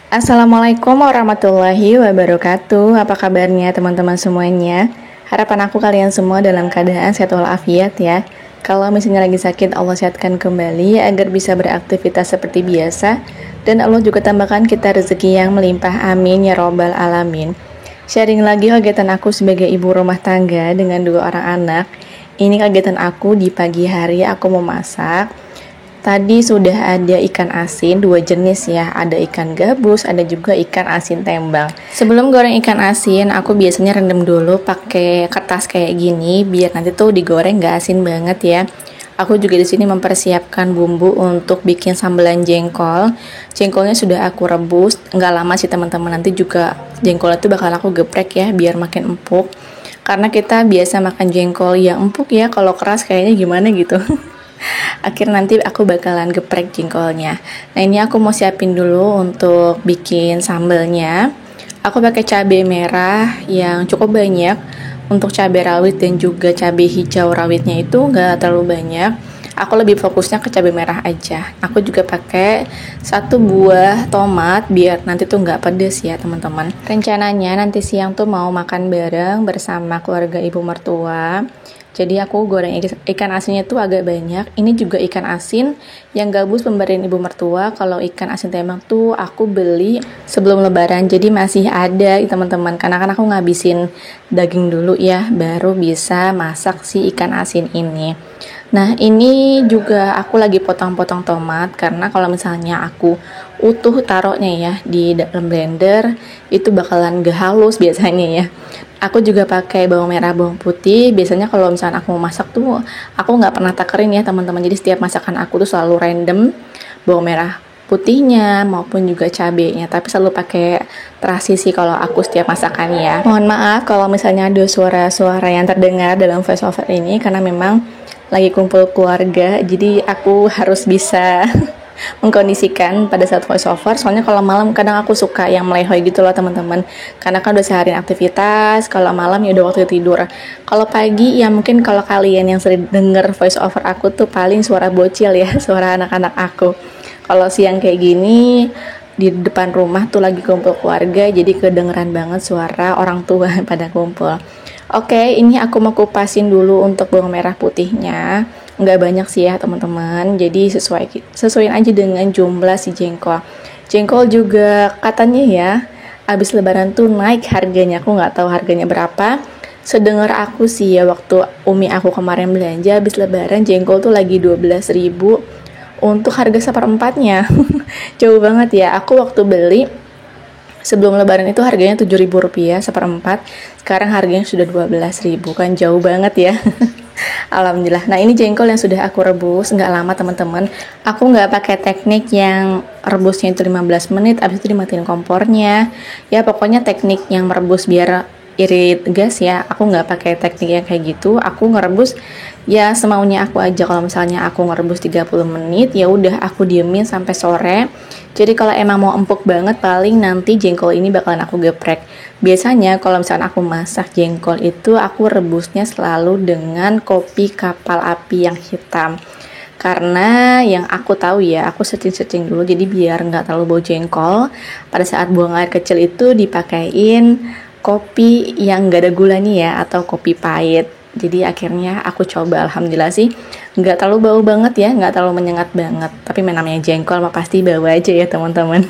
Assalamualaikum warahmatullahi wabarakatuh. Apa kabarnya teman-teman semuanya? Harapan aku kalian semua dalam keadaan sehat walafiat ya. Kalau misalnya lagi sakit, Allah sehatkan kembali agar bisa beraktivitas seperti biasa. Dan Allah juga tambahkan kita rezeki yang melimpah, amin ya robbal alamin. Sharing lagi kegiatan aku sebagai ibu rumah tangga dengan 2 orang anak. Ini kegiatan aku di pagi hari, aku mau masak. Tadi sudah ada ikan asin 2 jenis ya, ada ikan gabus, ada juga ikan asin tembang. Sebelum goreng ikan asin, aku biasanya rendam dulu pakai kertas kayak gini, biar nanti tuh digoreng gak asin banget ya. Aku juga di sini mempersiapkan bumbu untuk bikin sambelan jengkol. Jengkolnya sudah aku rebus, nggak lama sih teman-teman. Nanti juga jengkolnya tuh bakal aku geprek ya, biar makin empuk. Karena kita biasa makan jengkol yang empuk ya, kalau keras kayaknya gimana gitu. Akhirnya nanti aku bakalan geprek jengkolnya. Nah ini aku mau siapin dulu untuk bikin sambelnya. Aku pakai cabai merah yang cukup banyak. Untuk cabai rawit dan juga cabai hijau rawitnya itu nggak terlalu banyak. Aku lebih fokusnya ke cabai merah aja. Aku juga pakai 1 buah tomat biar nanti tuh nggak pedes ya teman-teman. Rencananya nanti siang tuh mau makan bareng bersama keluarga ibu mertua. Jadi aku goreng ikan asinnya tuh agak banyak. Ini juga ikan asin yang gabus pemberian ibu mertua. Kalau ikan asin tembang tuh aku beli sebelum lebaran. Jadi masih ada teman-teman. Karena kan aku ngabisin daging dulu ya, baru bisa masak si ikan asin ini. Nah ini juga aku lagi potong-potong tomat. Karena kalau misalnya aku utuh taruhnya ya di dalam blender, itu bakalan gak halus biasanya ya. Aku juga pakai bawang merah, bawang putih. Biasanya kalau misalnya aku mau masak tuh, aku nggak pernah takerin ya teman-teman. Jadi setiap masakan aku tuh selalu random bawang merah putihnya maupun juga cabenya. Tapi selalu pakai terasi sih kalau aku setiap masakan ya. Mohon maaf kalau misalnya ada suara-suara yang terdengar dalam voice over ini karena memang lagi kumpul keluarga. Jadi aku harus bisa mengkondisikan pada saat voice over. Soalnya kalau malam kadang aku suka yang melehoi gitu loh teman-teman, karena kan udah seharian aktivitas. Kalau malam ya udah waktu tidur. Kalau pagi ya mungkin kalau kalian yang sering denger voice over aku tuh paling suara bocil ya, suara anak-anak aku. Kalau siang kayak gini di depan rumah tuh lagi kumpul keluarga, jadi kedengeran banget suara orang tua pada kumpul. Oke, ini aku mau kupasin dulu untuk bawang merah putihnya. Nggak banyak sih ya teman-teman, jadi sesuaiin aja dengan jumlah si jengkol. Jengkol juga katanya ya abis lebaran tuh naik harganya. Aku nggak tahu harganya berapa. Sedengar aku sih ya, waktu umi aku kemarin belanja abis lebaran, jengkol tuh lagi 12.000 untuk harga seperempatnya. Jauh banget ya. Aku waktu beli sebelum lebaran itu harganya Rp7.000 seperempat. Sekarang harganya sudah 12.000, kan jauh banget ya. Alhamdulillah. Nah ini jengkol yang sudah aku rebus nggak lama teman-teman. Aku nggak pakai teknik yang rebusnya itu 15 menit abis itu dimatiin kompornya. Ya pokoknya teknik yang merebus biar irit gas ya. Aku nggak pakai teknik yang kayak gitu. Aku ngerebus ya semaunya aku aja. Kalau misalnya aku ngerebus 30 menit ya udah aku diemin sampai sore. Jadi kalau emang mau empuk banget, paling nanti jengkol ini bakalan aku geprek. Biasanya kalau misalnya aku masak jengkol itu aku rebusnya selalu dengan kopi kapal api yang hitam. Karena yang aku tahu ya, aku searching dulu jadi biar nggak terlalu bau jengkol. Pada saat buang air kecil itu dipakein kopi yang nggak ada gulanya ya, atau kopi pahit. Jadi akhirnya aku coba, alhamdulillah sih nggak terlalu bau banget ya, nggak terlalu menyengat banget. Tapi namanya jengkol mah pasti bau aja ya teman-teman.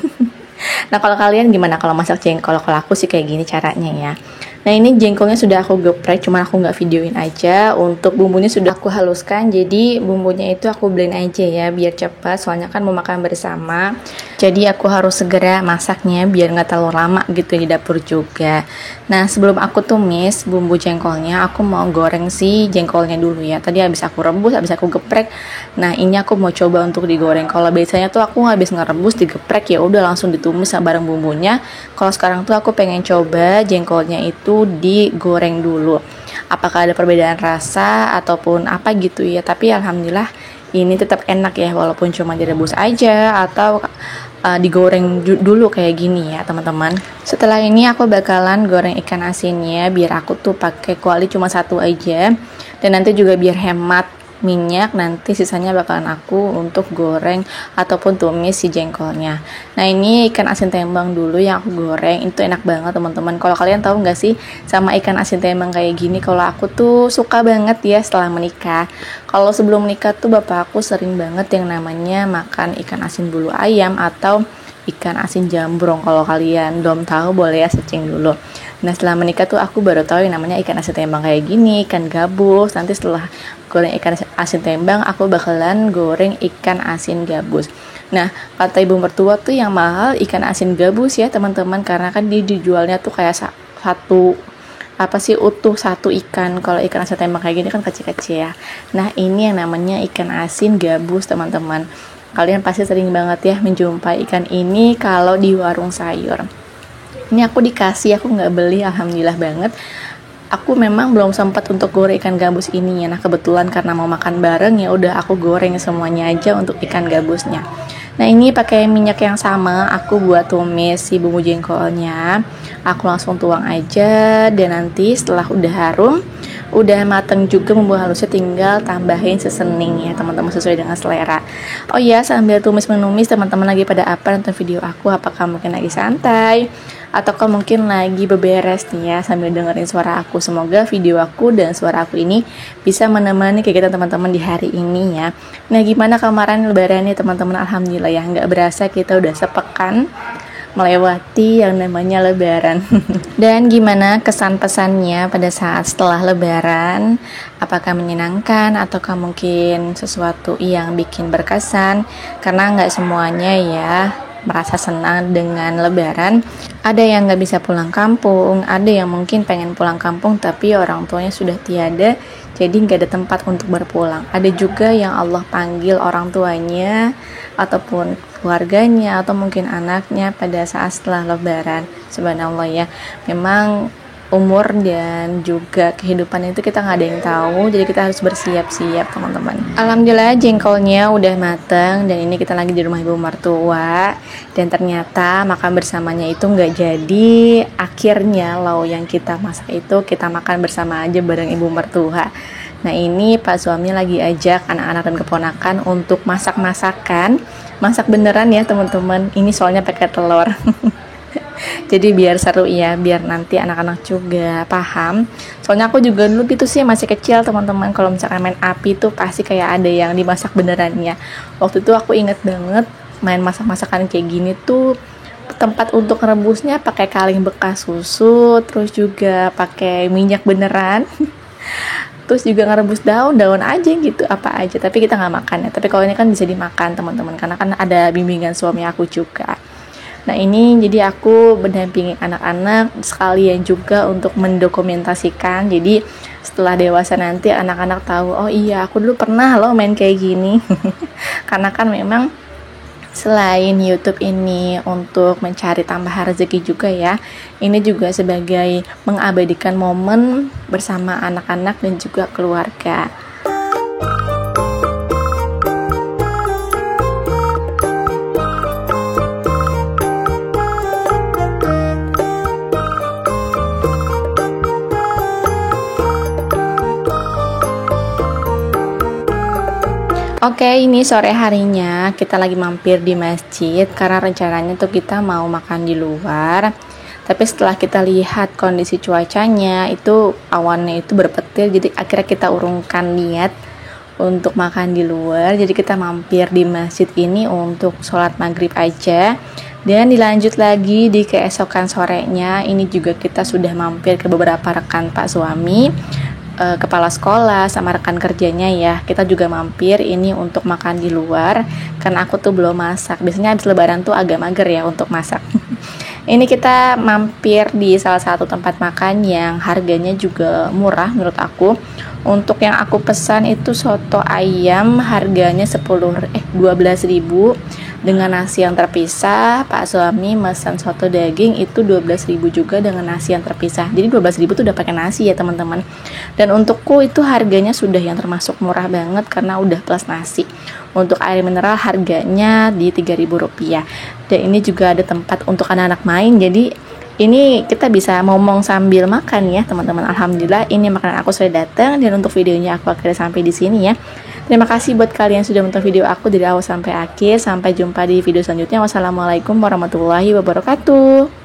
Nah kalau kalian gimana kalau masak jengkol? Kalau aku sih kayak gini caranya ya. Nah ini jengkolnya sudah aku geprek, cuman aku nggak videoin aja. Untuk bumbunya sudah aku haluskan, jadi bumbunya itu aku blend aja ya biar cepat. Soalnya kan mau makan bersama, jadi aku harus segera masaknya biar nggak terlalu lama gitu di dapur juga. Nah sebelum aku tumis bumbu jengkolnya, aku mau goreng si jengkolnya dulu ya. Tadi habis aku rebus, habis aku geprek. Nah ini aku mau coba untuk digoreng. Kalau biasanya tuh aku habis ngerebus digeprek ya udah langsung ditumis bareng bumbunya. Kalau sekarang tuh aku pengen coba jengkolnya itu digoreng dulu. Apakah ada perbedaan rasa ataupun apa gitu ya. Tapi alhamdulillah ini tetap enak ya, walaupun cuma direbus aja atau digoreng dulu kayak gini ya teman-teman. Setelah ini aku bakalan goreng ikan asinnya biar aku tuh pakai kuali cuma 1 aja. Dan nanti juga biar hemat minyak, nanti sisanya bakalan aku untuk goreng ataupun tumis si jengkolnya. Nah ini ikan asin tembang dulu yang aku goreng, itu enak banget teman-teman. Kalau kalian tahu nggak sih sama ikan asin tembang kayak gini, kalau aku tuh suka banget ya setelah menikah. Kalau sebelum menikah tuh bapak aku sering banget yang namanya makan ikan asin bulu ayam atau ikan asin jambrong. Kalau kalian belum tahu boleh ya searching dulu. Nah setelah menikah tuh aku baru tahu yang namanya ikan asin tembang kayak gini, ikan gabus. Nanti setelah goreng ikan asin tembang, aku bakalan goreng ikan asin gabus. Nah kata ibu mertua tuh yang mahal ikan asin gabus ya teman-teman, karena kan dia dijualnya tuh kayak satu utuh satu ikan. Kalau ikan asin tembang kayak gini kan kecil-kecil ya. Nah ini yang namanya ikan asin gabus teman-teman. Kalian pasti sering banget ya menjumpai ikan ini kalau di warung sayur. Ini aku dikasih, aku nggak beli, alhamdulillah banget. Aku memang belum sempat untuk goreng ikan gabus ini ya. Nah kebetulan karena mau makan bareng ya udah aku goreng semuanya aja untuk ikan gabusnya. Nah ini pakai minyak yang sama, aku buat tumis si bumbu jengkolnya. Aku langsung tuang aja, dan nanti setelah udah harum, udah mateng juga bumbu halusnya, tinggal tambahin sesening ya teman-teman sesuai dengan selera. Oh ya, sambil tumis menumis, teman-teman lagi pada apa nonton video aku? Apakah mungkin lagi santai ataukah mungkin lagi beberes nih ya sambil dengerin suara aku? Semoga video aku dan suara aku ini bisa menemani kegiatan teman-teman di hari ini ya. Nah gimana kemarin lebarannya teman-teman? Alhamdulillah ya, nggak berasa kita udah sepekan melewati yang namanya lebaran. Dan gimana kesan pesannya pada saat setelah lebaran? Apakah menyenangkan ataukah mungkin sesuatu yang bikin berkesan? Karena nggak semuanya ya merasa senang dengan lebaran. Ada yang nggak bisa pulang kampung, ada yang mungkin pengen pulang kampung tapi orang tuanya sudah tiada, jadi nggak ada tempat untuk berpulang. Ada juga yang Allah panggil orang tuanya ataupun keluarganya atau mungkin anaknya pada saat setelah lebaran. Subhanallah ya, memang umur dan juga kehidupan itu kita nggak ada yang tahu, jadi kita harus bersiap-siap teman-teman. Alhamdulillah jengkolnya udah mateng, dan ini kita lagi di rumah ibu mertua, dan ternyata makan bersamanya itu nggak jadi. Akhirnya lauk yang kita masak itu kita makan bersama aja bareng ibu mertua. Nah ini Pak suami lagi ajak anak-anak dan keponakan untuk masak-masakan, masak beneran ya teman-teman. Ini soalnya pakai telur. Jadi biar seru ya, biar nanti anak-anak juga paham. Soalnya aku juga dulu gitu sih masih kecil teman-teman, kalau misalkan main api tuh pasti kayak ada yang dimasak benerannya. Waktu itu aku inget banget main masak-masakan kayak gini tuh, tempat untuk rebusnya pakai kaleng bekas susu, terus juga pakai minyak beneran. Terus juga ngerebus daun aja gitu, apa aja, tapi kita nggak makan ya. Tapi kalau ini kan bisa dimakan teman-teman, karena kan ada bimbingan suami aku juga. Nah ini jadi aku mendampingi anak-anak sekalian juga untuk mendokumentasikan. Jadi setelah dewasa nanti anak-anak tahu, oh iya aku dulu pernah loh main kayak gini. Karena kan memang selain YouTube ini untuk mencari tambahan rezeki juga ya, ini juga sebagai mengabadikan momen bersama anak-anak dan juga keluarga. Oke, ini sore harinya kita lagi mampir di masjid karena rencananya tuh kita mau makan di luar. Tapi setelah kita lihat kondisi cuacanya itu awannya itu berpetir, jadi akhirnya kita urungkan niat untuk makan di luar. Jadi kita mampir di masjid ini untuk sholat maghrib aja, dan dilanjut lagi di keesokan sorenya. Ini juga kita sudah mampir ke beberapa rekan Pak suami, kepala sekolah sama rekan kerjanya ya. Kita juga mampir ini untuk makan di luar karena aku tuh belum masak. Biasanya habis lebaran tuh agak mager ya untuk masak. Ini kita mampir di salah satu tempat makan yang harganya juga murah menurut aku. Untuk yang aku pesan itu soto ayam, harganya 12.000 dengan nasi yang terpisah. Pak suami pesan soto daging itu 12.000 juga dengan nasi yang terpisah. Jadi 12.000 tuh udah pakai nasi ya teman-teman. Dan untukku itu harganya sudah yang termasuk murah banget karena udah plus nasi. Untuk air mineral harganya di Rp3.000. Dan ini juga ada tempat untuk anak-anak main, jadi ini kita bisa ngomong sambil makan ya teman-teman. Alhamdulillah ini makanan aku sudah datang, dan untuk videonya aku akhirnya sampai di sini ya. Terima kasih buat kalian sudah menonton video aku dari awal sampai akhir. Sampai jumpa di video selanjutnya. Wassalamualaikum warahmatullahi wabarakatuh.